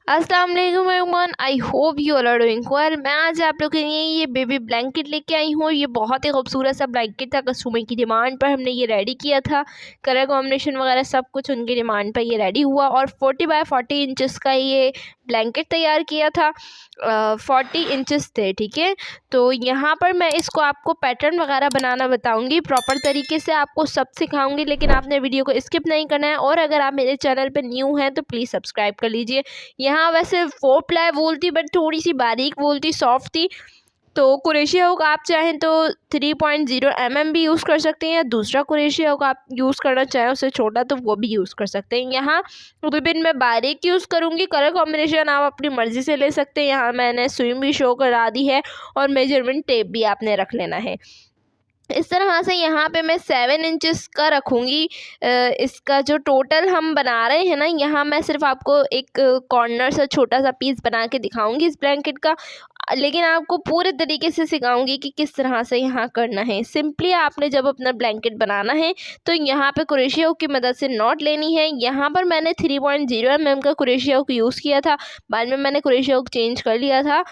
अस्सलाम वालेकुम everyone, I hope you all are doing well. मैं आज आप लोगों के लिए ये बेबी ब्लैंकेट लेके आई हूँ। ये बहुत ही खूबसूरत सा ब्लैंकेट था। कस्टमर की डिमांड पर हमने ये रेडी किया था। कलर कॉम्बिनेशन वगैरह सब कुछ उनकी डिमांड पर ये रेडी हुआ और 40 बाय 40 इंचज़ का ये ब्लैंकेट तैयार किया था। 40 इंचज़ थे, ठीक है। तो यहाँ पर मैं इसको आपको पैटर्न वगैरह बनाना बताऊँगी, प्रॉपर तरीके से आपको सब सिखाऊँगी, लेकिन आपने वीडियो को स्किप नहीं करना है। और अगर आप मेरे चैनल पर न्यू हैं तो प्लीज़ सब्सक्राइब कर लीजिए। यहाँ वैसे 4 प्लाई वूल थी, बट थोड़ी सी बारीक वूल थी, सॉफ्ट थी। तो कुरेशिया हुक आप चाहें तो 3.0 mm भी यूज़ कर सकते हैं, या दूसरा कुरेशिया हुक आप यूज़ करना चाहें उससे छोटा तो वो भी यूज़ कर सकते हैं। यहाँ रिबन मैं बारीक यूज़ करूँगी। कलर कॉम्बिनेशन आप अपनी मर्ज़ी से ले सकते हैं। यहाँ मैंने स्विंग भी शो करा दी है और मेजरमेंट टेप भी आपने रख लेना है। इस तरह से यहाँ पे मैं 7 इंचज़ का रखूँगी। इसका जो टोटल हम बना रहे हैं ना, यहाँ मैं सिर्फ आपको एक कॉर्नर से छोटा सा पीस बना के दिखाऊँगी इस ब्लैंकेट का, लेकिन आपको पूरे तरीके से सिखाऊंगी कि किस तरह से यहाँ करना है। सिंपली आपने जब अपना ब्लैंकेट बनाना है तो यहाँ पे कुरेशिया हुक की मदद से नॉट लेनी है। यहाँ पर मैंने 3.0 mm का कुरेशिया हुक यूज़ किया था, बाद में मैंने कुरेशिया हुक चेंज कर लिया था।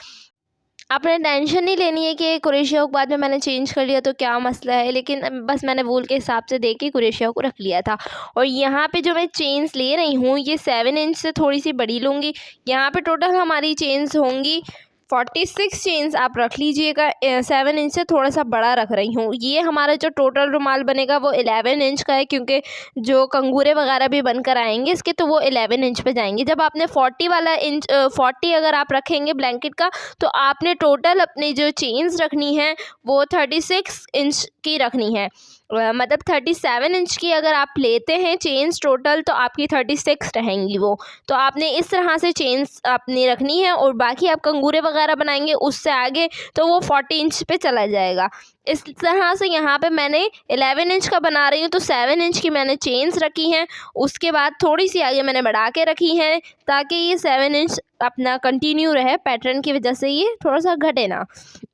आपने टेंशन नहीं लेनी है कि कुरेशिया हुक बाद में मैंने चेंज कर लिया तो क्या मसला है, लेकिन बस मैंने वूल के हिसाब से देख के कुरेशिया हुक रख लिया था। और यहाँ पे जो मैं चेन्स ले रही हूँ ये 7 इंच से थोड़ी सी बड़ी लूँगी। यहाँ पे टोटल हमारी चेन्स होंगी 46 चेन्स आप रख लीजिएगा। 7 इंच से थोड़ा सा बड़ा रख रही हूँ। ये हमारा जो टोटल रुमाल बनेगा वो 11 इंच का है, क्योंकि जो कंगूरे वगैरह भी बनकर आएंगे इसके तो वो 11 इंच पे जाएंगे। जब आपने 40 वाला इंच 40 अगर आप रखेंगे ब्लैंकेट का, तो आपने टोटल अपनी जो चेन्स रखनी है वो 36 इंच की रखनी है। मतलब 37 इंच की अगर आप लेते हैं चेन्स टोटल, तो आपकी 36 रहेंगी वो। तो आपने इस तरह से चेन्स अपनी रखनी है, और बाकी आप कंगूरे वगैरह बनाएंगे उससे आगे तो वो 40 इंच पे चला जाएगा। इस तरह से यहाँ पे मैंने 11 इंच का बना रही हूँ तो 7 इंच की मैंने चेन्स रखी हैं। उसके बाद थोड़ी सी आगे मैंने बढ़ा के रखी हैं ताकि ये 7 इंच अपना कंटिन्यू रहे। पैटर्न की वजह से ये थोड़ा सा घटे ना,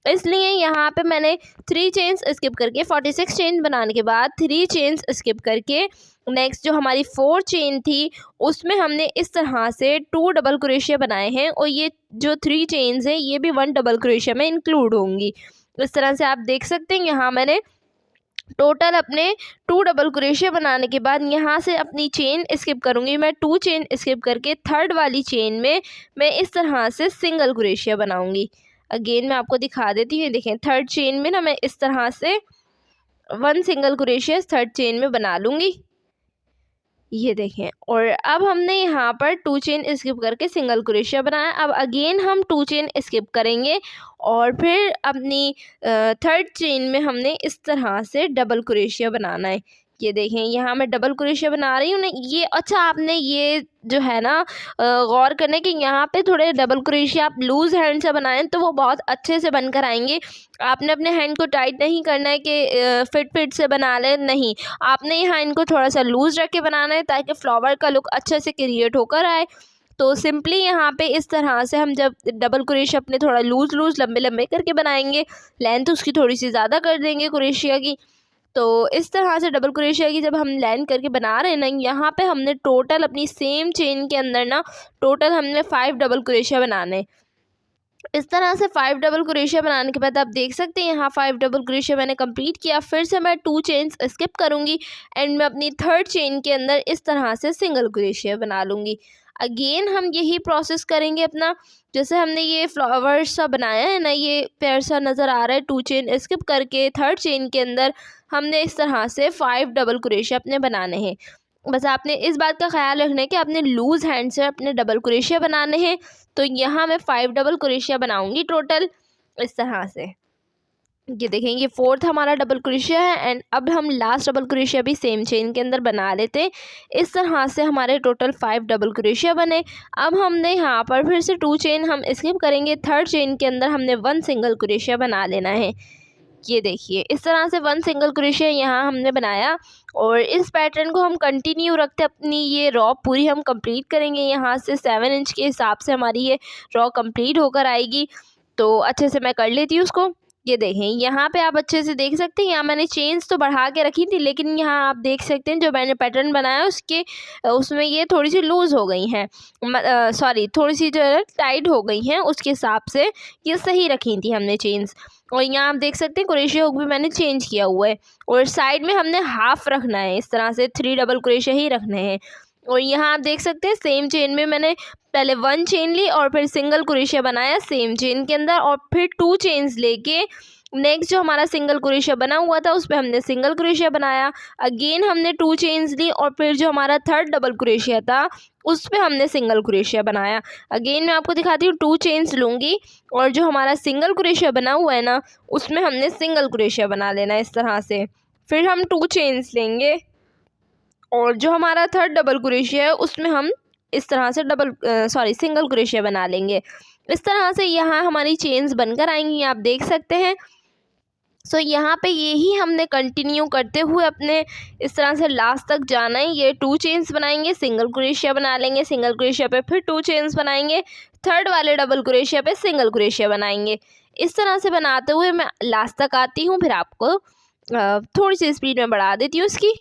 इसलिए यहाँ पे मैंने 3 चेन्स स्किप करके 46 चेन बनाने के बाद 3 चेन्स स्किप करके नेक्स्ट जो हमारी 4 चेन थी उसमें हमने इस तरह से 2 डबल क्रोशिया बनाए हैं। और ये जो 3 चेन्स हैं ये भी 1 डबल क्रोशिया में इंक्लूड होंगी। इस तरह से आप देख सकते हैं। यहाँ मैंने टोटल अपने 2 डबल क्रोशिया बनाने के बाद यहाँ से अपनी चेन स्किप करूँगी। मैं 2 चेन स्किप करके थर्ड वाली चेन में मैं इस तरह से सिंगल क्रोशिया बनाऊँगी। अगेन मैं आपको दिखा देती हूँ। देखें, थर्ड चेन में ना मैं इस तरह से 1 सिंगल क्रोशिया थर्ड चेन में बना लूँगी, ये देखें। और अब हमने यहाँ पर 2 चेन स्किप करके सिंगल क्रोशिया बनाया। अब अगेन हम 2 चेन स्किप करेंगे और फिर अपनी थर्ड चेन में हमने इस तरह से डबल क्रोशिया बनाना है। ये देखें, यहाँ मैं डबल क्रोशिया बना रही हूँ ना। ये अच्छा, आपने ये जो है ना गौर करने कि यहाँ पे थोड़े डबल क्रोशिया आप लूज़ हैंड से बनाएं तो वो बहुत अच्छे से बनकर आएंगे। आपने अपने हैंड को टाइट नहीं करना है कि फिट से बना लें, नहीं। आपने यहाँ इनको थोड़ा सा लूज़ रख के बनाना है ताकि फ्लावर का लुक अच्छे से क्रिएट होकर आए। तो सिंपली यहाँ पे इस तरह से हम जब डबल क्रोशिया अपने थोड़ा लूज़ लंबे लंबे करके बनाएंगे, लेंथ उसकी थोड़ी सी ज़्यादा कर देंगे क्रोशिया की। तो इस तरह से डबल क्रोशिया की जब हम लाइन करके बना रहे हैं ना, यहाँ पे हमने टोटल अपनी सेम चेन के अंदर ना टोटल हमने 5 डबल क्रोशिया बनाने। इस तरह से 5 डबल क्रोशिया बनाने के बाद आप देख सकते हैं यहाँ 5 डबल क्रोशिया मैंने कंप्लीट किया। फिर से मैं 2 चेन्स स्किप करूँगी एंड मैं अपनी थर्ड चेन के अंदर इस तरह से सिंगल क्रोशिया बना लूँगी। अगेन हम यही प्रोसेस करेंगे अपना। जैसे हमने ये फ्लावर सा बनाया है ना, ये पेड़ सा नज़र आ रहा है। 2 चेन स्किप करके थर्ड चेन के अंदर हमने इस तरह से 5 डबल क्रोशिया अपने बनाने हैं। बस आपने इस बात का ख्याल रखना है कि आपने लूज़ हैंड से अपने डबल क्रोशिया बनाने हैं। तो यहाँ मैं 5 डबल क्रोशिया बनाऊँगी टोटल इस तरह से। ये देखें, ये 4th हमारा डबल क्रोशिया है एंड अब हम लास्ट डबल क्रोशिया भी सेम चेन के अंदर बना लेते हैं। इस तरह से हमारे टोटल 5 डबल क्रोशिया बने। अब हमने यहाँ पर फिर से 2 चेन हम स्किप करेंगे। थर्ड चेन के अंदर हमने 1 सिंगल क्रोशिया बना लेना है। ये देखिए, इस तरह से 1 सिंगल क्रोशिया यहाँ हमने बनाया और इस पैटर्न को हम कंटिन्यू रखते अपनी ये रॉ पूरी हम कंप्लीट करेंगे। यहाँ से 7 इंच के हिसाब से हमारी ये रॉ कंप्लीट होकर आएगी। तो अच्छे से मैं कर लेती हूँ उसको। ये देखें, यहाँ पे आप अच्छे से देख सकते हैं, यहाँ मैंने चेन्स तो बढ़ा के रखी थी, लेकिन यहाँ आप देख सकते हैं जो मैंने पैटर्न बनाया उसके उसमें ये थोड़ी सी लूज़ हो गई हैं, सॉरी थोड़ी सी जो है टाइट हो गई हैं, उसके हिसाब से ये सही रखी थी हमने चेन्स। और यहाँ आप देख सकते हैं क्रोशिया हुक भी मैंने चेंज किया हुआ है, और साइड में हमने हाफ रखना है, इस तरह से 3 डबल क्रोशिया ही रखने हैं। और यहाँ आप देख सकते हैं सेम चेन में मैंने पहले 1 चेन ली और फिर सिंगल क्रोशिया बनाया सेम चेन के अंदर, और फिर 2 चेन्स लेके नेक्स्ट जो हमारा सिंगल क्रोशिया बना हुआ था उस पर हमने सिंगल क्रोशिया बनाया। अगेन हमने 2 चेन्स ली और फिर जो हमारा थर्ड डबल क्रोशिया था उस पर हमने सिंगल क्रोशिया बनाया। अगेन मैं आपको दिखाती हूँ, 2 चेन्स लूँगी और जो हमारा सिंगल क्रोशिया बना हुआ है ना उसमें हमने सिंगल क्रोशिया बना लेना इस तरह से। फिर हम 2 चेन्स लेंगे और जो हमारा थर्ड डबल क्रोशिया है उसमें हम इस तरह से सिंगल क्रोशिया बना लेंगे। इस तरह से यहाँ हमारी चेन्स बनकर आएंगी, आप देख सकते हैं। सो यहाँ पे यही हमने कंटिन्यू करते हुए अपने इस तरह से लास्ट तक जाना है। ये 2 चेन्स बनाएंगे, सिंगल क्रोशिया बना लेंगे, सिंगल क्रोशिया पे फिर 2 चेन्स बनाएंगे, थर्ड वाले डबल क्रोशिया पे सिंगल क्रोशिया बनाएंगे। इस तरह से बनाते हुए मैं लास्ट तक आती हूँ, फिर आपको थोड़ी सी स्पीड में बढ़ा देती हूँ उसकी।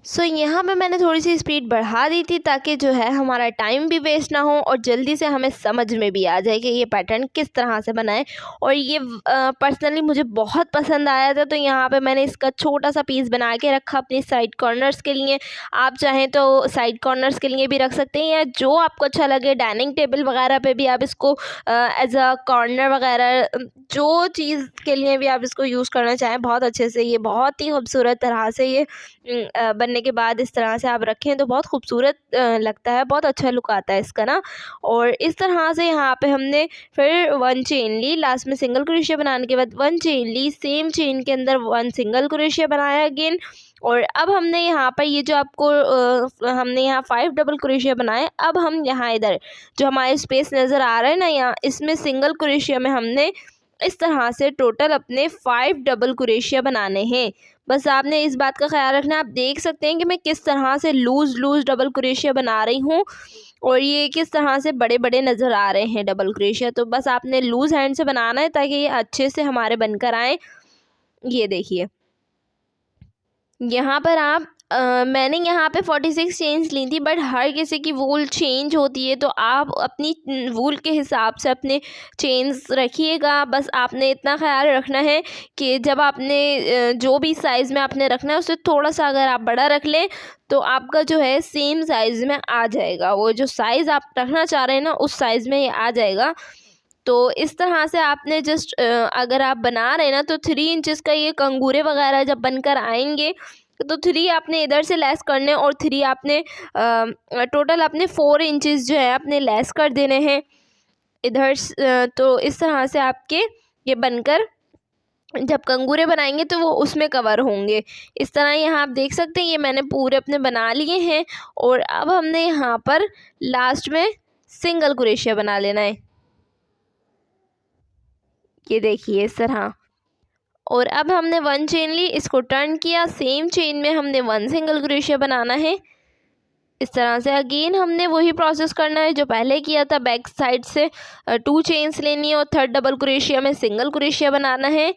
सो यहाँ पे मैंने थोड़ी सी स्पीड बढ़ा दी थी ताकि जो है हमारा टाइम भी वेस्ट ना हो और जल्दी से हमें समझ में भी आ जाए कि ये पैटर्न किस तरह से बनाएं। और ये पर्सनली मुझे बहुत पसंद आया था, तो यहाँ पे मैंने इसका छोटा सा पीस बना के रखा अपनी साइड कॉर्नर्स के लिए। आप चाहें तो साइड कॉर्नर्स के लिए भी रख सकते हैं, या जो आपको अच्छा लगे डाइनिंग टेबल वगैरह पे भी आप इसको एज अ कॉर्नर वगैरह जो चीज़ के लिए भी आप इसको यूज़ करना चाहें बहुत अच्छे से। ये बहुत ही खूबसूरत तरह से ये बनने के बाद इस तरह से आप रखें तो बहुत खूबसूरत लगता है, बहुत अच्छा लुक आता है इसका ना। और इस तरह से यहाँ पे हमने फिर 1 चेन ली, लास्ट में सिंगल क्रोशिया बनाने के बाद 1 चेन ली, सेम चेन के अंदर 1 सिंगल क्रोशिया बनाया अगेन। और अब हमने यहाँ पर ये जो आपको हमने यहाँ 5 डबल क्रोशिया बनाए। अब हम यहाँ इधर जो हमारे स्पेस नज़र आ रहा है ना, यहाँ इसमें सिंगल क्रोशिया में हमने इस तरह से टोटल अपने 5 डबल क्रोशिया बनाने हैं। बस आपने इस बात का ख्याल रखना। आप देख सकते हैं कि मैं किस तरह से लूज़ डबल क्रोशिया बना रही हूँ और ये किस तरह से बड़े बड़े नज़र आ रहे हैं डबल क्रोशिया। तो बस आपने लूज़ हैंड से बनाना है ताकि ये अच्छे से हमारे बनकर आए। ये देखिए यहाँ पर आप मैंने यहाँ पे 46 चेन्स ली थी, बट हर किसी की वूल चेंज होती है, तो आप अपनी वूल के हिसाब से अपने चेन्स रखिएगा। बस आपने इतना ख्याल रखना है कि जब आपने जो भी साइज़ में आपने रखना है उससे थोड़ा सा अगर आप बड़ा रख लें तो आपका जो है सेम साइज़ में आ जाएगा। वो जो साइज़ आप रखना चाह रहे हैं ना उस साइज़ में ये आ जाएगा। तो इस तरह से आपने जस्ट अगर आप बना रहे हैं ना तो 3 इंचज़ का ये कंगूरे वगैरह जब बनकर आएंगे तो 3 आपने इधर से लेस करने और 3 आपने टोटल आपने 4 इंचज़ जो है अपने लेस कर देने हैं इधर। तो इस तरह से आपके ये बनकर जब कंगूरे बनाएंगे तो वो उसमें कवर होंगे। इस तरह यहाँ आप देख सकते हैं ये मैंने पूरे अपने बना लिए हैं। और अब हमने यहाँ पर लास्ट में सिंगल क्रोशिया बना लेना है, ये देखिए इस तरह। और अब हमने 1 चेन ली, इसको टर्न किया, सेम चेन में हमने 1 सिंगल क्रोशिया बनाना है। इस तरह से अगेन हमने वही प्रोसेस करना है जो पहले किया था। बैक साइड से 2 चेन्स लेनी है और थर्ड डबल क्रोशिया में सिंगल क्रोशिया बनाना है।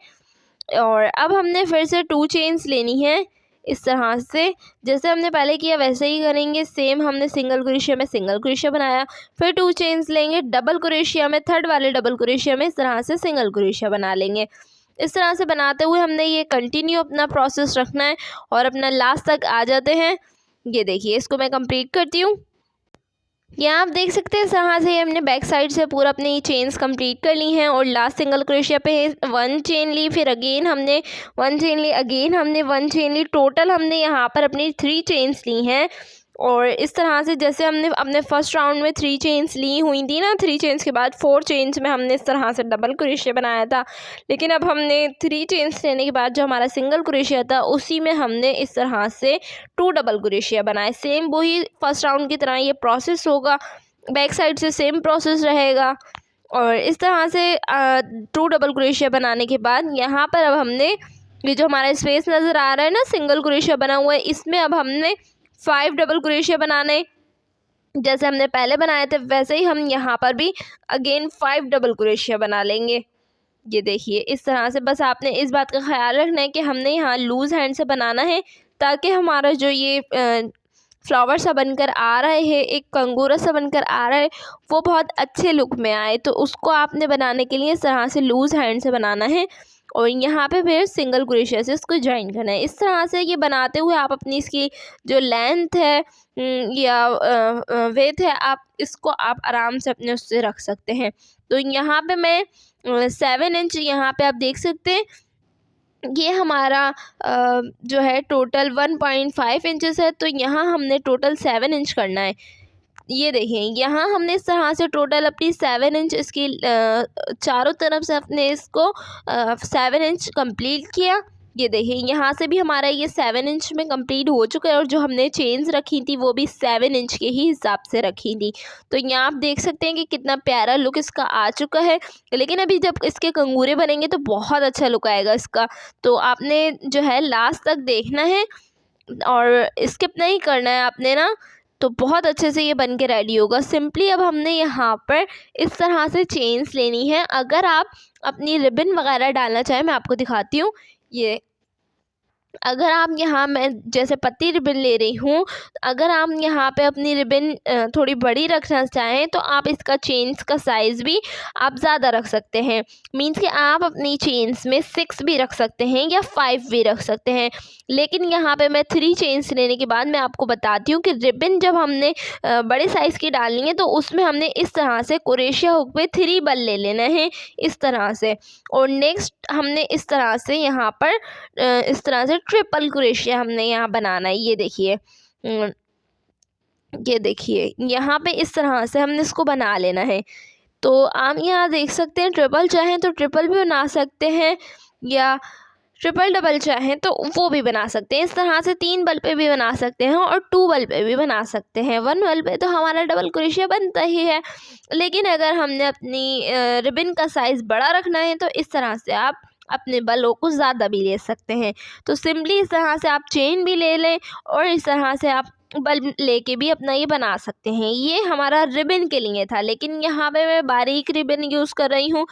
और अब हमने फिर से 2 चेन्स लेनी है, इस तरह से जैसे हमने पहले किया वैसे ही करेंगे। सेम हमने सिंगल क्रोशिया में सिंगल क्रोशिया बनाया, फिर 2 चेन्स लेंगे, डबल क्रोशिया में थर्ड वाले डबल क्रोशिया में इस तरह से सिंगल क्रोशिया बना लेंगे। इस तरह से बनाते हुए हमने ये कंटिन्यू अपना प्रोसेस रखना है और अपना लास्ट तक आ जाते हैं। ये देखिए इसको मैं कंप्लीट करती हूँ। यहाँ आप देख सकते हैं इस तरह से हमने बैक साइड से पूरा अपनी चेन्स कंप्लीट कर ली हैं और लास्ट सिंगल क्रोशिया पे 1 चेन ली, फिर अगेन हमने 1 चेन ली, अगेन हमने 1 चेन ली। टोटल हमने यहाँ पर अपनी 3 चेन्स ली हैं। और इस तरह से जैसे हमने अपने फर्स्ट राउंड में 3 चेन्स ली हुई थी ना, 3 चेन्स के बाद 4 चेन्स में हमने इस तरह से डबल क्रोशिया बनाया था। लेकिन अब हमने 3 चेन्स लेने के बाद जो हमारा सिंगल क्रोशिया था उसी में हमने इस तरह से 2 डबल क्रोशिया बनाए। सेम वही फर्स्ट राउंड की तरह ये प्रोसेस होगा, बैक साइड से सेम प्रोसेस रहेगा। और इस तरह से 2 डबल क्रोशिया बनाने के बाद यहाँ पर अब हमने ये जो हमारा स्पेस नज़र आ रहा है ना सिंगल क्रोशिया बना हुआ है, इसमें अब हमने 5 डबल क्रोशिया बनाने। जैसे हमने पहले बनाए थे वैसे ही हम यहाँ पर भी अगेन 5 डबल क्रोशिया बना लेंगे। ये देखिए इस तरह से बस आपने इस बात का ख्याल रखना है कि हमने यहाँ लूज़ हैंड से बनाना है, ताकि हमारा जो ये फ्लावर सा बनकर आ रहा है, एक कंगूरा सा बनकर आ रहा है, वो बहुत अच्छे लुक में आए। तो उसको आपने बनाने के लिए इस तरह से लूज़ हैंड से बनाना है और यहाँ पे फिर सिंगल क्रोशिया से इसको ज्वाइन करना है। इस तरह से ये बनाते हुए आप अपनी इसकी जो लेंथ है या विड्थ है, आप इसको आप आराम से अपने उससे रख सकते हैं। तो यहाँ पे मैं 7 इंच, यहाँ पे आप देख सकते हैं ये हमारा जो है टोटल 1.5 इंचेस है, तो यहाँ हमने टोटल 7 इंच करना है। ये देखिए यहाँ हमने इस तरह से टोटल अपनी 7 इंच इसकी चारों तरफ से अपने इसको 7 इंच कंप्लीट किया। ये देखिए यहाँ से भी हमारा ये 7 इंच में कंप्लीट हो चुका है और जो हमने चेन्स रखी थी वो भी 7 इंच के ही हिसाब से रखी थी। तो यहाँ आप देख सकते हैं कि कितना प्यारा लुक इसका आ चुका है, लेकिन अभी जब इसके कंगूरे बनेंगे तो बहुत अच्छा लुक आएगा इसका। तो आपने जो है लास्ट तक देखना है और स्किप नहीं करना है आपने ना, तो बहुत अच्छे से ये बन के रेडी होगा। सिंपली अब हमने यहाँ पर इस तरह से चेन्स लेनी है। अगर आप अपनी रिबन वगैरह डालना चाहें, मैं आपको दिखाती हूँ। ये अगर आप यहाँ, मैं जैसे पतली रिबन ले रही हूँ, अगर आप यहाँ पे अपनी रिबन थोड़ी बड़ी रखना चाहें तो आप इसका चेन्स का साइज़ भी आप ज़्यादा रख सकते हैं। मीन्स कि आप अपनी चेन्स में 6 भी रख सकते हैं या 5 भी रख सकते हैं। लेकिन यहाँ पे मैं 3 चेन्स लेने के बाद मैं आपको बताती हूँ कि रिबन जब हमने बड़े साइज़ की डालनी है तो उसमें हमने इस तरह से क्रोशिया हुक पे 3 बल ले लेना है इस तरह से। और नेक्स्ट हमने इस तरह से यहाँ पर इस तरह से ट्रिपल क्रोशिया हमने यहाँ बनाना है। ये देखिए ये देखिए यहाँ पे इस तरह से हमने इसको बना लेना है। तो आप यहाँ देख सकते हैं, ट्रिपल चाहें तो ट्रिपल भी बना सकते हैं या ट्रिपल डबल चाहें तो वो भी बना सकते हैं। इस तरह से 3 बल पे भी बना सकते हैं और 2 बल पे भी बना सकते हैं। 1 बल पे तो हमारा डबल क्रोशिया बनता ही है, लेकिन अगर हमने अपनी रिबन का साइज़ बड़ा रखना है तो इस तरह से आप अपने बलों को ज़्यादा भी ले सकते हैं। तो सिंपली इस तरह से आप चेन भी ले लें और इस तरह से आप बल लेके भी अपना ये बना सकते हैं। ये हमारा रिबन के लिए था, लेकिन यहाँ पे मैं बारीक रिबन यूज़ कर रही हूँ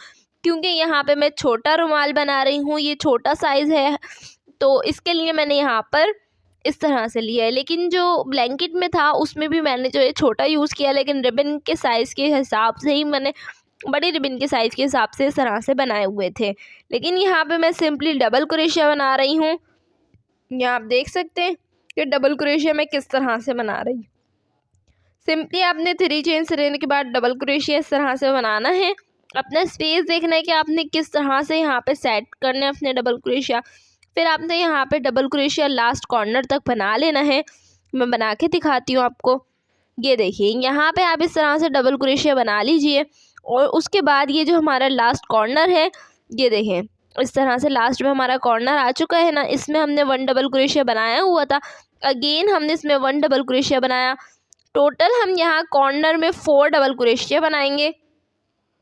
क्योंकि यहाँ पे मैं छोटा रुमाल बना रही हूँ, ये छोटा साइज़ है, तो इसके लिए मैंने यहाँ पर इस तरह से लिया है। लेकिन जो ब्लैंकेट में था उसमें भी मैंने जो है छोटा यूज़ किया, लेकिन रिबन के साइज़ के हिसाब से ही मैंने बड़ी रिबन के साइज़ के हिसाब से इस तरह से बनाए हुए थे। लेकिन यहाँ पे मैं सिंपली डबल क्रोशिया बना रही हूँ। यहाँ आप देख सकते हैं कि डबल क्रोशिया मैं किस तरह से बना रही हूँ। सिंपली आपने 3 चेन्स लेने के बाद डबल क्रोशिया इस तरह से बनाना है। अपना स्पेस देखना है कि आपने किस तरह से यहाँ पे सेट करना है अपने डबल क्रोशिया। फिर आपने यहाँ पे डबल क्रोशिया लास्ट कॉर्नर तक बना लेना है। मैं बना के दिखाती हूँ आपको। ये देखिए यहाँ पे आप इस तरह से डबल क्रोशिया बना लीजिए और उसके बाद ये जो हमारा लास्ट कॉर्नर है, ये देखें इस तरह से लास्ट में हमारा कॉर्नर आ चुका है ना, इसमें हमने 1 डबल क्रोशिया बनाया हुआ था। अगेन हमने इसमें 1 डबल क्रोशिया बनाया। टोटल हम यहाँ कॉर्नर में 4 डबल क्रोशिया बनाएंगे।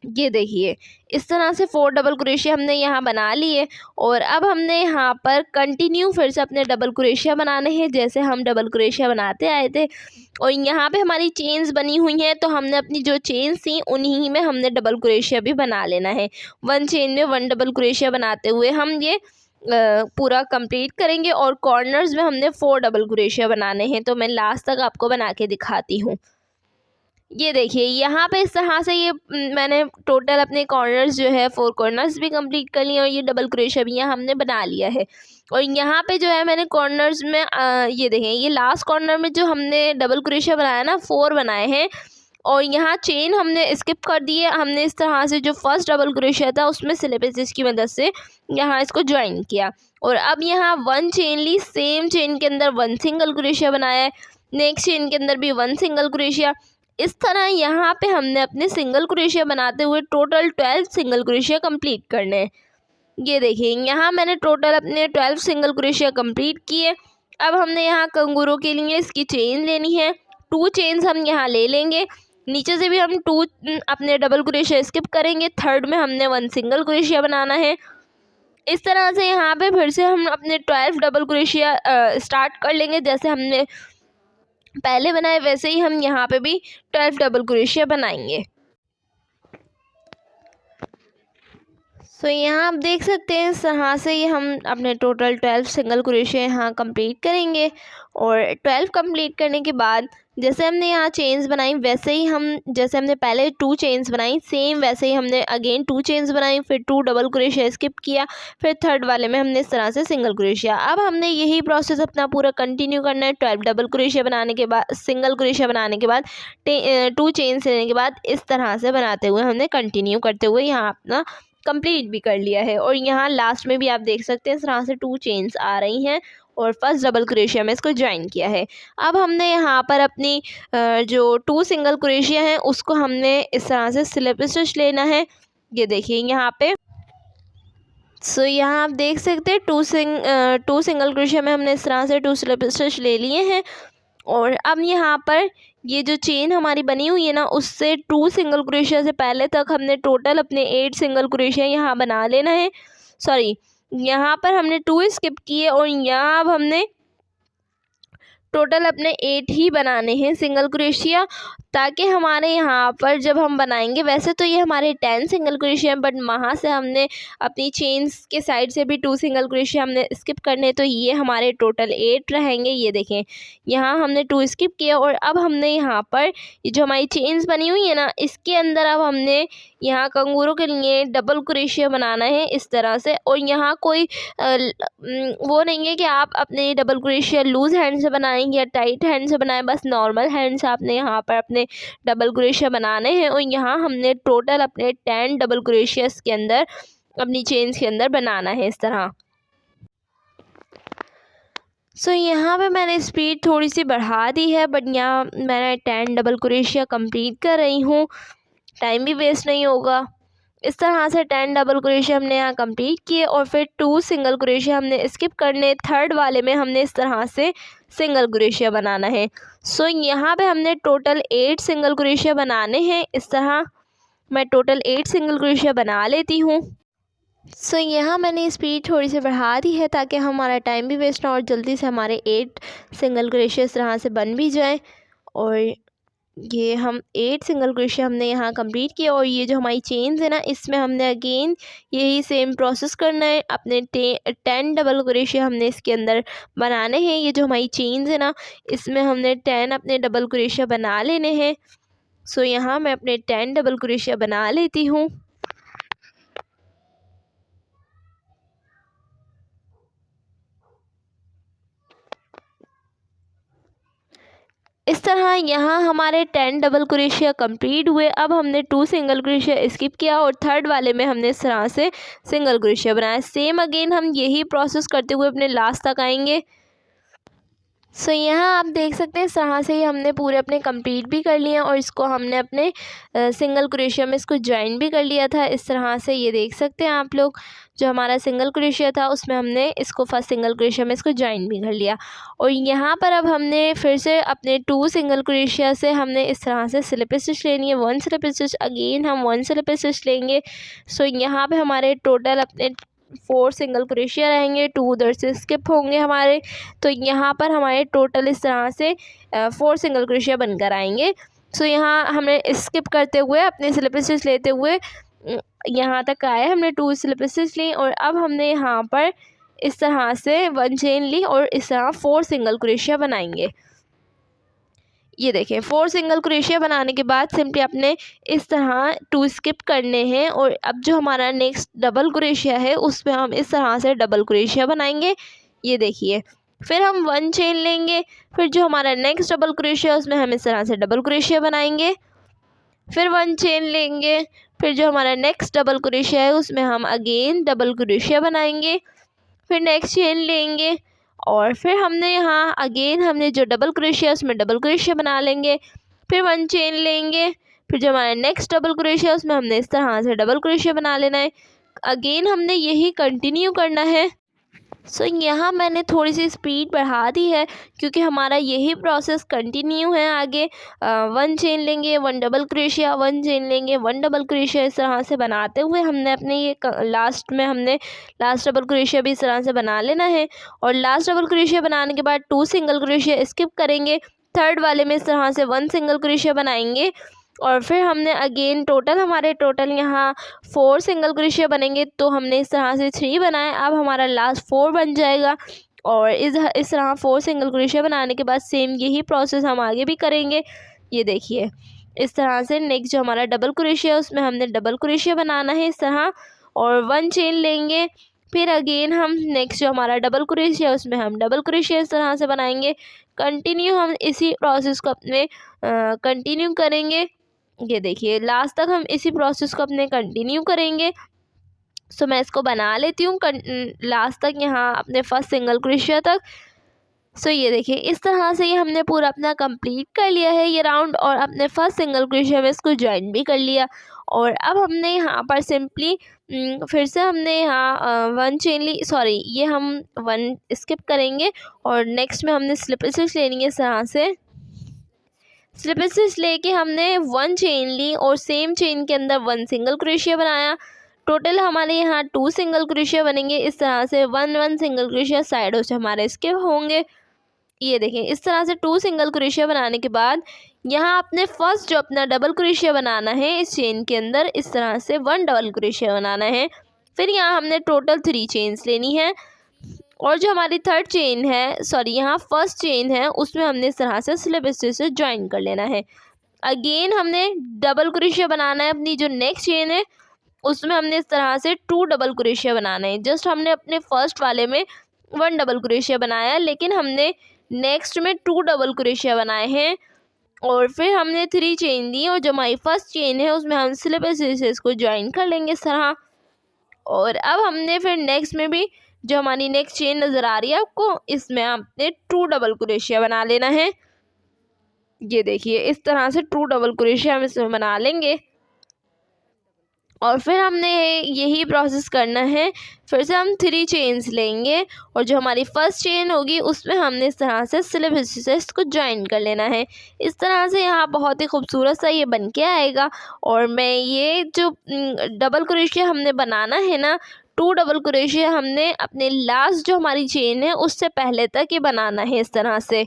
ये देखिए इस तरह से 4 डबल क्रोशिया हमने यहाँ बना लिए और अब हमने यहाँ पर कंटिन्यू फिर से अपने डबल क्रोशिया बनाने हैं जैसे हम डबल क्रोशिया बनाते आए थे। और यहाँ पे हमारी चेन्स बनी हुई हैं, तो हमने अपनी जो चेन्स थी उन्हीं में हमने डबल क्रोशिया भी बना लेना है। 1 चेन में 1 डबल क्रोशिया बनाते हुए हम ये पूरा कंप्लीट करेंगे और कॉर्नर्स में हमने 4 डबल क्रोशिया बनाने हैं। तो मैं लास्ट तक आपको बना के दिखाती हूँ। ये देखिए यहाँ पे इस तरह से ये मैंने टोटल अपने कॉर्नर्स जो है 4 कॉर्नर्स भी कंप्लीट कर लिए और ये डबल क्रोशिया भी यहाँ हमने बना लिया है। और यहाँ पे जो है मैंने कॉर्नर्स में ये देखें, ये लास्ट कॉर्नर में जो हमने डबल क्रोशिया बनाया ना 4 बनाए हैं और यहाँ चेन हमने स्किप कर दी है। हमने इस तरह से जो फर्स्ट डबल क्रोशिया था उसमें स्लिप स्टिच की मदद से यहाँ इसको ज्वाइन किया और अब यहाँ 1 चेन ली, सेम चेन के अंदर 1 सिंगल क्रोशिया बनाया है, नेक्स्ट चेन के अंदर भी 1 सिंगल क्रोशिया। इस तरह यहाँ पे हमने अपने सिंगल क्रोशिया बनाते हुए टोटल 12 सिंगल क्रोशिया कंप्लीट करने हैं। ये देखिए यहाँ मैंने टोटल अपने 12 सिंगल क्रोशिया कंप्लीट किए। अब हमने यहाँ कंगूरों के लिए इसकी चेन लेनी है। 2 चेन्स हम यहाँ ले लेंगे, नीचे से भी हम 2 अपने डबल क्रोशिया स्किप करेंगे। थर्ड में हमने 1 सिंगल क्रोशिया बनाना है। इस तरह से यहाँ पे फिर से हम अपने 12 डबल क्रोशिया स्टार्ट कर लेंगे। जैसे हमने पहले बनाए वैसे ही हम यहाँ पे भी 12 डबल क्रोशिया बनाएंगे। सो यहाँ आप देख सकते हैं इस तरह से ये हम अपने टोटल 12 सिंगल क्रोशिया यहाँ कंप्लीट करेंगे। और 12 कंप्लीट करने के बाद जैसे हमने यहाँ चेन्स बनाई वैसे ही हम, जैसे हमने पहले 2 चेन्स बनाई सेम वैसे ही हमने अगेन 2 चेन्स बनाई, फिर 2 डबल क्रोशिया स्किप किया, फिर थर्ड वाले में हमने इस तरह से सिंगल क्रोशिया। अब हमने यही प्रोसेस अपना पूरा कंटिन्यू करना है। 12 डबल क्रोशिया बनाने के बाद, सिंगल क्रोशिया बनाने के बाद 2 चेन्स लेने के बाद इस तरह से बनाते हुए हमने कंटिन्यू करते हुए यहाँ अपना कंप्लीट भी कर लिया है। और यहाँ लास्ट में भी आप देख सकते हैं इस तरह से 2 चेन्स आ रही हैं और फर्स्ट डबल क्रोशिया में इसको ज्वाइन किया है। अब हमने यहाँ पर अपनी जो 2 सिंगल क्रोशिया हैं उसको हमने इस तरह से स्लिप स्टिच लेना है। ये देखिए यहाँ पे सो यहाँ आप देख सकते हैं 2 सिंगल क्रोशिया में हमने इस तरह से 2 स्लिप स्टिच ले लिए हैं। और अब यहाँ पर ये जो चेन हमारी बनी हुई है ना, उससे 2 सिंगल क्रोशिया से पहले तक हमने टोटल अपने 8 सिंगल क्रोशिया यहाँ बना लेना है। सॉरी, यहाँ पर हमने 2 स्किप किए और यहाँ अब हमने टोटल अपने 8 ही बनाने हैं सिंगल क्रोशिया, ताकि हमारे यहाँ पर जब हम बनाएंगे, वैसे तो ये हमारे 10 सिंगल क्रोशिया हैं, बट वहाँ से हमने अपनी चेन्स के साइड से भी 2 सिंगल क्रोशिया हमने स्किप करने, तो ये हमारे टोटल 8 रहेंगे। ये देखें यहाँ हमने 2 स्किप किया और अब हमने यहाँ पर ये जो हमारी चेन्स बनी हुई है ना, इसके अंदर अब हमने यहाँ कंगूरों के लिए डबल क्रोशिया बनाना है इस तरह से। और यहाँ कोई वो नहीं है कि आप अपने डबल क्रोशिया लूज़ हैंड से बनाएं या टाइट हैंड से बनाएं, बस नॉर्मल हैंड से आपने यहाँ पर अपने डबल क्रोशिया बनाने हैं। और यहाँ हमने टोटल अपने 10 डबल क्रोशियास के अंदर अपनी चेन्स के अंदर बनाना है इस तरह। सो यहाँ पे मैंने स्पीड थोड़ी सी बढ़ा दी है, बट यहाँ मैंने 10 डबल क्रोशिया कंप्लीट कर रही हूँ, टाइम भी वेस्ट नहीं होगा। इस तरह से 10 डबल क्रोशिया हमने यहाँ कंप्लीट किए और फिर 2 सिंगल क्रोशिया हमने स्किप करने, थर्ड वाले में हमने इस तरह से सिंगल क्रोशिया बनाना है। सो यहाँ पे हमने टोटल 8 सिंगल क्रोशिया बनाने हैं। इस तरह मैं टोटल 8 सिंगल क्रोशिया बना लेती हूँ। सो यहाँ मैंने स्पीड थोड़ी सी बढ़ा दी है ताकि हमारा टाइम भी वेस्ट ना और जल्दी से हमारे 8 सिंगल क्रोशिया इस तरह से बन भी जाए। और ये हम 8 सिंगल क्रोशिया हमने यहाँ कंप्लीट किया। और ये जो हमारी चेन्स है ना, इसमें हमने अगेन यही सेम प्रोसेस करना है। अपने 10 डबल क्रोशिया हमने इसके अंदर बनाने हैं। ये जो हमारी चेन्स है ना, इसमें हमने 10 अपने डबल क्रोशिया बना लेने हैं। सो यहाँ मैं अपने 10 डबल क्रोशिया बना लेती हूँ। इस तरह यहाँ हमारे 10 डबल क्रोशिया कंप्लीट हुए। अब हमने 2 सिंगल क्रोशिया स्किप किया और थर्ड वाले में हमने इस तरह से सिंगल क्रोशिया बनाया। सेम अगेन हम यही प्रोसेस करते हुए अपने लास्ट तक आएंगे। सो यहाँ आप देख सकते हैं इस तरह से ही हमने पूरे अपने कंप्लीट भी कर लिए और इसको हमने अपने सिंगल क्रोशिया में इसको ज्वाइन भी कर लिया था। इस तरह से ये देख सकते हैं आप लोग, जो हमारा सिंगल क्रोशिया था उसमें हमने इसको फर्स्ट सिंगल क्रोशिया में इसको ज्वाइन भी कर लिया। और यहाँ पर अब हमने फिर से अपने 2 सिंगल क्रोशिया से हमने इस तरह से स्लिप स्टिच लेनी है। 1 स्लिप स्टिच, अगेन हम 1 स्लिप स्टिच लेंगे। सो यहाँ पे हमारे टोटल अपने 4 सिंगल क्रोशिया रहेंगे, 2 उधर से स्किप होंगे हमारे। तो यहाँ पर हमारे टोटल इस तरह से 4 सिंगल क्रोशिया बनकर आएंगे। सो यहाँ हमने स्किप करते हुए अपने स्लिप स्टिच लेते हुए यहाँ तक आए, हमने 2 स्लिप स्टिच ली और अब हमने यहाँ पर इस तरह से 1 चेन ली और इस तरह 4 सिंगल क्रोशिया बनाएंगे। ये देखें 4 सिंगल क्रोशिया बनाने के बाद सिंपली अपने इस तरह 2 स्किप करने हैं। और अब जो हमारा नेक्स्ट डबल क्रोशिया है उसमें हम इस तरह से डबल क्रोशिया बनाएंगे। ये देखिए, फिर हम 1 चेन लेंगे, फिर जो हमारा नेक्स्ट डबल क्रोशिया उसमें हम इस तरह से डबल क्रोशिया बनाएंगे, फिर 1 चेन लेंगे, फिर जो हमारा नेक्स्ट डबल क्रोशिया है उसमें हम अगेन डबल क्रोशिया बनाएंगे, फिर नेक्स्ट चेन लेंगे और फिर हमने यहाँ अगेन हमने जो डबल क्रोशिया उसमें डबल क्रोशिया बना लेंगे, फिर 1 चेन लेंगे, फिर जो हमारा नेक्स्ट डबल क्रोशिया उसमें हमने इस तरह से डबल क्रोशिया बना लेना है। अगेन हमने यही कंटिन्यू करना है। सो यहाँ मैंने थोड़ी सी स्पीड बढ़ा दी है क्योंकि हमारा यही प्रोसेस कंटिन्यू है आगे। 1 चेन लेंगे, 1 डबल क्रोशिया, 1 चेन लेंगे, 1 डबल क्रोशिया, इस तरह से बनाते हुए हमने अपने ये लास्ट में हमने लास्ट डबल क्रोशिया भी इस तरह से बना लेना है। और लास्ट डबल क्रोशिया बनाने के बाद 2 सिंगल क्रोशिया स्किप करेंगे, थर्ड वाले में इस तरह से 1 सिंगल क्रोशिया बनाएंगे और फिर हमने अगेन हमारे टोटल यहाँ 4 सिंगल क्रोशिया बनेंगे, तो हमने इस तरह से 3 बनाए। अब हमारा लास्ट 4 बन जाएगा और इस तरह 4 सिंगल क्रोशिया बनाने के बाद सेम यही प्रोसेस हम आगे भी करेंगे। ये देखिए इस तरह से नेक्स्ट जो हमारा डबल क्रोशिया है उसमें हमने डबल क्रोशिया बनाना है इस तरह, और 1 चेन लेंगे। फिर अगेन हम नेक्स्ट जो हमारा डबल क्रोशिया है उसमें हम डबल क्रोशिया इस तरह से बनाएंगे। कंटिन्यू हम इसी प्रोसेस को अपने कंटिन्यू करेंगे। ये देखिए लास्ट तक हम इसी प्रोसेस को अपने कंटिन्यू करेंगे। सो मैं इसको बना लेती हूँ लास्ट तक, यहाँ अपने फर्स्ट सिंगल क्रोशिया तक। सो ये देखिए इस तरह से ये हमने पूरा अपना कंप्लीट कर लिया है ये राउंड, और अपने फर्स्ट सिंगल क्रोशिया में इसको ज्वाइन भी कर लिया। और अब हमने यहाँ पर सिंपली फिर से हमने यहाँ 1 चेन ली, सॉरी ये हम 1 स्किप करेंगे, और नेक्स्ट में हमने स्लिप स्टिच लेनी है इस तरह से। स्लिप स्टिच लेके हमने 1 चेन ली और सेम चेन के अंदर 1 सिंगल क्रोशिया बनाया। टोटल हमारे यहाँ 2 सिंगल क्रोशिया बनेंगे इस तरह से। 1 सिंगल क्रोशिया साइडों से हमारे इसके होंगे। ये देखें इस तरह से 2 सिंगल क्रोशिया बनाने के बाद यहाँ अपने फर्स्ट जो अपना डबल क्रोशिया बनाना है इस चेन के अंदर, इस तरह से 1 डबल क्रोशिया बनाना है। फिर यहाँ हमने टोटल 3 चेन्स लेनी है, और जो हमारी थर्ड चेन है, सॉरी यहाँ फर्स्ट चेन है, उसमें हमने इस तरह से स्लिप स्टिच से ज्वाइन कर लेना है। अगेन हमने डबल क्रोशिया बनाना है। अपनी जो नेक्स्ट चेन है उसमें हमने इस तरह से 2 डबल क्रोशिया बनाना है। जस्ट हमने अपने फर्स्ट वाले में 1 डबल क्रोशिया बनाया, लेकिन हमने नेक्स्ट में 2 डबल क्रोशिया बनाए हैं। और फिर हमने 3 चेन दी, और जो हमारी फर्स्ट चेन है उसमें हम स्लिप स्टिचेस को ज्वाइन कर लेंगे इस तरह। और अब हमने फिर नेक्स्ट में भी जो हमारी नेक्स्ट चेन नज़र आ रही है आपको, इसमें आपने 2 डबल क्रोशिया बना लेना है। ये देखिए इस तरह से 2 डबल क्रोशिया हम इसमें बना लेंगे, और फिर हमने यही प्रोसेस करना है। फिर से हम 3 चेन्स लेंगे, और जो हमारी फर्स्ट चेन होगी उसमें हमने इस तरह से स्लिप स्टिचेस को ज्वाइन कर लेना है। इस तरह से यहाँ बहुत ही खूबसूरत सा ये बन के आएगा। और मैं ये जो डबल क्रोशिया हमने बनाना है ना, 2 डबल क्रोशिया हमने अपने लास्ट जो हमारी चेन है उससे पहले तक ये बनाना है इस तरह से।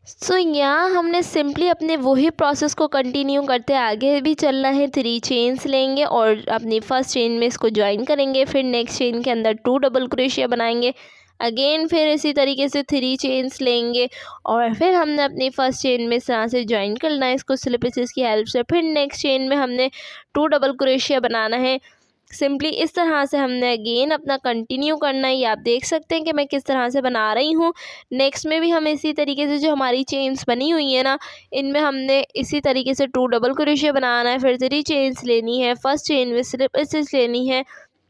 सो यहाँ हमने सिंपली अपने वही प्रोसेस को कंटिन्यू करते आगे भी चलना है। 3 चेन्स लेंगे और अपनी फर्स्ट चेन में इसको ज्वाइन करेंगे। फिर नेक्स्ट चेन के अंदर 2 डबल क्रोशिया बनाएंगे। अगेन फिर इसी तरीके से 3 चेन्स लेंगे, और फिर हमने अपनी फर्स्ट चेन में इस तरह से ज्वाइन करना है इसको स्लिप स्टिच की हेल्प से। फिर नेक्स्ट चेन में हमने 2 डबल क्रोशिया बनाना है। सिंपली इस तरह से हमने अगेन अपना कंटिन्यू करना है। ये आप देख सकते हैं कि मैं किस तरह से बना रही हूँ। नेक्स्ट में भी हम इसी तरीके से जो हमारी चेन्स बनी हुई है ना, इनमें हमने इसी तरीके से 2 डबल क्रोशिया बनाना है। फिर 3 चेन्स लेनी है, फर्स्ट चेन में स्लिप स्टिच लेनी है।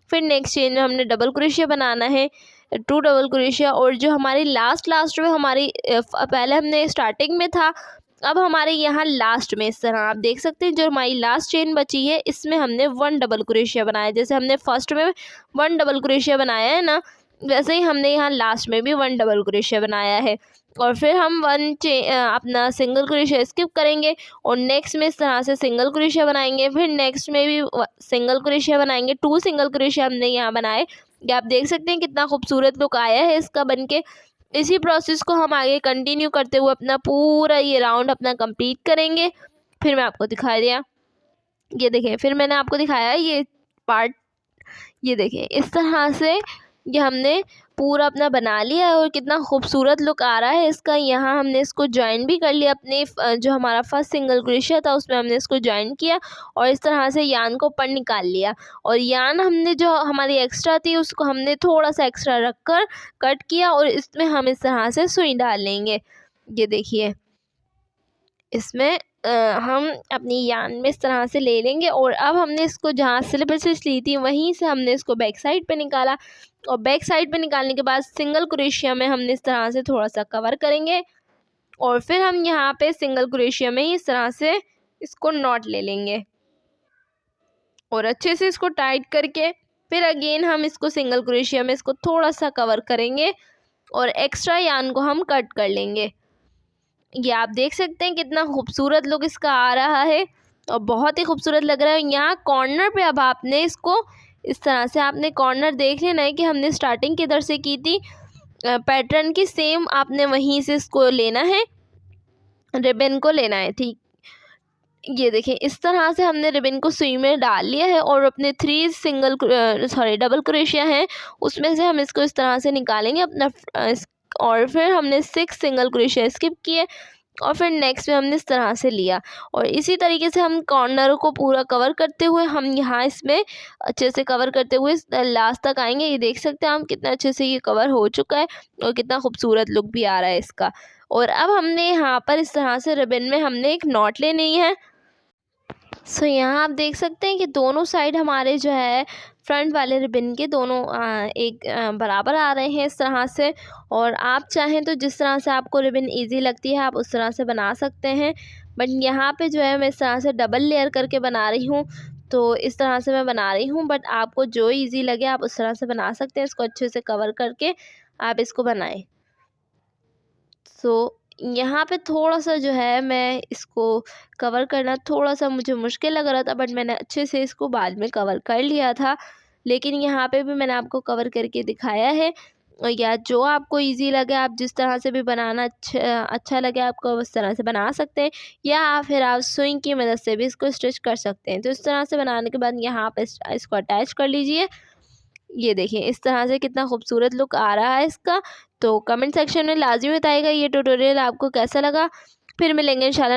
फिर नेक्स्ट चेन में हमने डबल क्रोशिया बनाना है, 2 डबल क्रोशिया। और जो हमारी लास्ट में हमारी पहले हमने स्टार्टिंग में था, अब हमारे यहाँ लास्ट में इस तरह आप देख सकते हैं जो हमारी लास्ट चेन बची है इसमें हमने 1 डबल क्रोशिया बनाया। जैसे हमने फर्स्ट में 1 डबल क्रोशिया बनाया है ना, वैसे ही हमने यहाँ लास्ट में भी 1 डबल क्रोशिया बनाया है। और फिर हम अपना सिंगल क्रोशिया स्किप करेंगे, और नेक्स्ट में इस तरह से सिंगल क्रोशिया बनाएंगे। फिर नेक्स्ट में भी सिंगल क्रोशिया बनाएंगे। 2 सिंगल क्रोशिया हमने यहाँ बनाए। ये आप देख सकते हैं कितना खूबसूरत लुक आया है इसका बनके। इसी प्रोसेस को हम आगे कंटिन्यू करते हुए अपना पूरा ये राउंड अपना कंप्लीट करेंगे। फिर मैं आपको दिखा दिया, ये देखें, फिर मैंने आपको दिखाया ये पार्ट। ये देखें इस तरह से ये हमने पूरा अपना बना लिया है, और कितना खूबसूरत लुक आ रहा है इसका। यहाँ हमने इसको ज्वाइन भी कर लिया, अपने जो हमारा फर्स्ट सिंगल क्रोशिया था उसमें हमने इसको ज्वाइन किया, और इस तरह से यान को ऊपर निकाल लिया। और यान हमने जो हमारी एक्स्ट्रा थी उसको हमने थोड़ा सा एक्स्ट्रा रख कर कट किया, और इसमें हम इस तरह से सुई डाल लेंगे। ये देखिए इसमें हम अपनी यान में इस तरह से ले लेंगे, और अब हमने इसको जहाँ स्लिप स्टिच ली थी वहीं से हमने इसको बैक साइड पे निकाला, और बैक साइड पे निकालने के बाद सिंगल क्रोशिया में हमने इस तरह से थोड़ा सा कवर करेंगे, और फिर हम यहाँ पे सिंगल क्रोशिया में ही इस तरह से इसको नॉट ले लेंगे, और अच्छे से इसको टाइट करके फिर अगेन हम इसको सिंगल क्रोशिया में इसको थोड़ा सा कवर करेंगे, और एक्स्ट्रा यान को हम कट कर लेंगे। ये आप देख सकते हैं कितना खूबसूरत लुक इसका आ रहा है, और बहुत ही खूबसूरत लग रहा है। यहाँ कॉर्नर पे अब आपने इसको इस तरह से आपने कॉर्नर देख लेना है कि हमने स्टार्टिंग किधर से की थी पैटर्न की, सेम आपने वहीं से इसको लेना है, रिबन को लेना है। ठीक, ये देखिए इस तरह से हमने रिबन को सुई में डाल लिया है और अपने 3 डबल क्रोशिया हैं उसमें से हम इसको इस तरह से निकालेंगे अपना और फिर हमने 6 सिंगल क्रोशिया स्किप किए और फिर नेक्स्ट में हमने इस तरह से लिया और इसी तरीके से हम कॉर्नर को पूरा कवर करते हुए हम यहाँ इसमें अच्छे से कवर करते हुए लास्ट तक आएंगे। ये देख सकते हैं हम कितना अच्छे से ये कवर हो चुका है और कितना खूबसूरत लुक भी आ रहा है इसका। और अब हमने यहाँ पर इस तरह से रिबन में हमने एक नॉट लेनी है। सो यहाँ आप देख सकते हैं कि दोनों साइड हमारे जो है फ्रंट वाले रिबन के दोनों एक बराबर आ रहे हैं इस तरह से। और आप चाहें तो जिस तरह से आपको रिबन इजी लगती है आप उस तरह से बना सकते हैं, बट यहाँ पे जो है मैं इस तरह से डबल लेयर करके बना रही हूँ, तो इस तरह से मैं बना रही हूँ। बट आपको जो इजी लगे आप उस तरह से बना सकते हैं। इसको अच्छे से कवर करके आप इसको बनाएं। सो यहाँ पे थोड़ा सा जो है मैं इसको कवर करना थोड़ा सा मुझे मुश्किल लग रहा था, बट मैंने अच्छे से इसको बाद में कवर कर लिया था। लेकिन यहाँ पे भी मैंने आपको कवर करके दिखाया है। और या जो आपको इजी लगे आप जिस तरह से भी बनाना अच्छा लगे आपको उस तरह से बना सकते हैं, या फिर आप सुई की मदद से भी इसको स्टिच कर सकते हैं। तो इस तरह से बनाने के बाद यहाँ पे इसको अटैच कर लीजिए। ये देखिए इस तरह से कितना खूबसूरत लुक आ रहा है इसका। तो कमेंट सेक्शन में लाजमी बताइएगा ये ट्यूटोरियल आपको कैसा लगा। फिर मिलेंगे इंशाल्लाह।